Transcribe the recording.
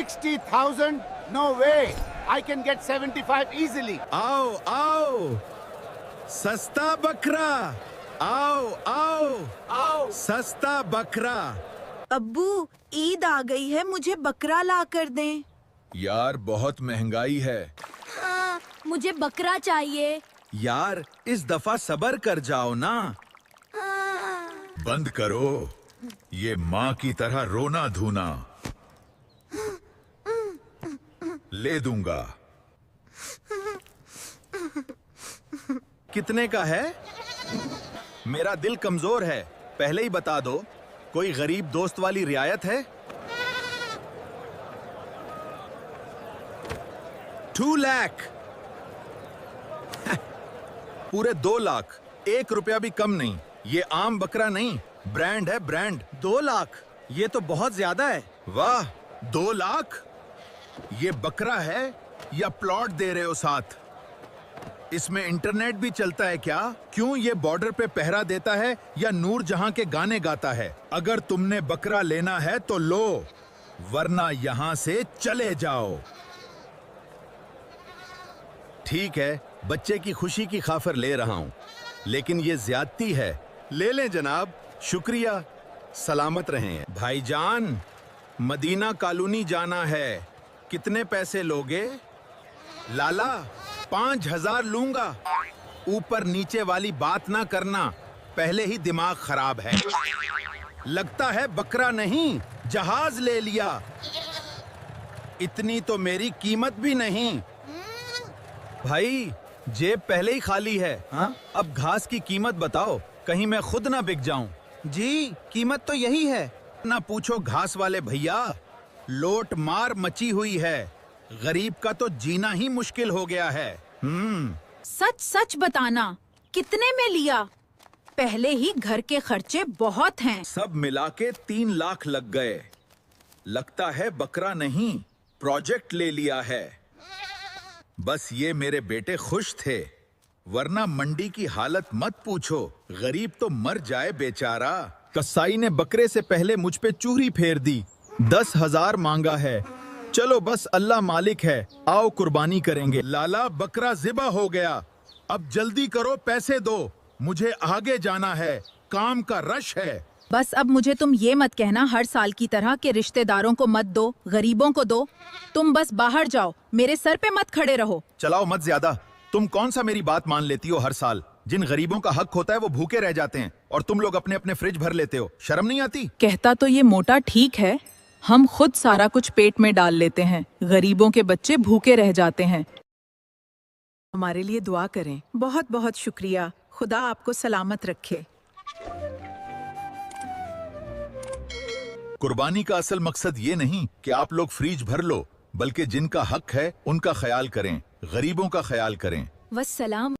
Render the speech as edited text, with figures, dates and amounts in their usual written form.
60,000? No way. I can get 75 easily. आओ आओ, सस्ता बकरा, आओ आओ आओ, सस्ता बकरा। अब्बू, ईद आ गई है, मुझे बकरा ला कर दें। यार बहुत महंगाई है। हाँ, मुझे बकरा चाहिए। यार इस दफा सबर कर जाओ ना। बंद करो ये माँ की तरह रोना धोना। ले दूंगा। कितने का है? मेरा दिल कमजोर है, पहले ही बता दो। कोई गरीब दोस्त वाली रियायत है? 2 लाख। पूरे 2 लाख, 1 रुपया भी कम नहीं। ये आम बकरा नहीं, ब्रांड है ब्रांड। 2 लाख, ये तो बहुत ज्यादा है। वाह, 2 लाख? ये बकरा है या प्लॉट दे रहे हो साथ? इसमें इंटरनेट भी चलता है क्या? क्यों ये बॉर्डर पे पहरा देता है या नूर जहां के गाने गाता है? अगर तुमने बकरा लेना है तो लो, वरना यहां से चले जाओ। ठीक है, बच्चे की खुशी की खातिर ले रहा हूं, लेकिन ये ज्यादती है। ले लें जनाब, शुक्रिया। सलामत रहें। भाईजान, मदीना कॉलोनी जाना है, कितने पैसे लोगे? लाला, 5,000 लूंगा। ऊपर नीचे वाली बात ना करना, पहले ही दिमाग खराब है। लगता है बकरा नहीं, जहाज ले लिया। इतनी तो मेरी कीमत भी नहीं। भाई, जेब पहले ही खाली है। हाँ? अब घास की कीमत बताओ, कहीं मैं खुद ना बिक जाऊं। जी, कीमत तो यही है। ना पूछो घास वाले भैया, लोट मार मची हुई है। गरीब का तो जीना ही मुश्किल हो गया है। सच सच बताना, कितने में लिया? पहले ही घर के खर्चे बहुत हैं। सब मिला के 3 लाख लग गए। लगता है बकरा नहीं, प्रोजेक्ट ले लिया है। बस ये मेरे बेटे खुश थे, वरना मंडी की हालत मत पूछो। गरीब तो मर जाए बेचारा। कसाई ने बकरे से पहले मुझ पे चूरी फेर दी। 10,000 मांगा है। चलो बस अल्लाह मालिक है, आओ कुर्बानी करेंगे। लाला, बकरा ज़िबा हो गया, अब जल्दी करो, पैसे दो, मुझे आगे जाना है, काम का रश है। बस अब मुझे तुम ये मत कहना हर साल की तरह कि रिश्तेदारों को मत दो, गरीबों को दो। तुम बस बाहर जाओ, मेरे सर पे मत खड़े रहो। चलाओ मत ज्यादा। तुम कौन सा मेरी बात मान लेती हो हर साल? जिन गरीबों का हक होता है वो भूखे रह जाते हैं, और तुम लोग अपने अपने फ्रिज भर लेते हो। शर्म नहीं आती? कहता तो ये मोटा ठीक है, हम खुद सारा कुछ पेट में डाल लेते हैं, गरीबों के बच्चे भूखे रह जाते हैं। हमारे लिए दुआ करें। बहुत बहुत शुक्रिया, खुदा आपको सलामत रखे। कुर्बानी का असल मकसद ये नहीं कि आप लोग फ्रिज भर लो, बल्कि जिनका हक है उनका ख्याल करें, गरीबों का ख्याल करें। वस्सलाम।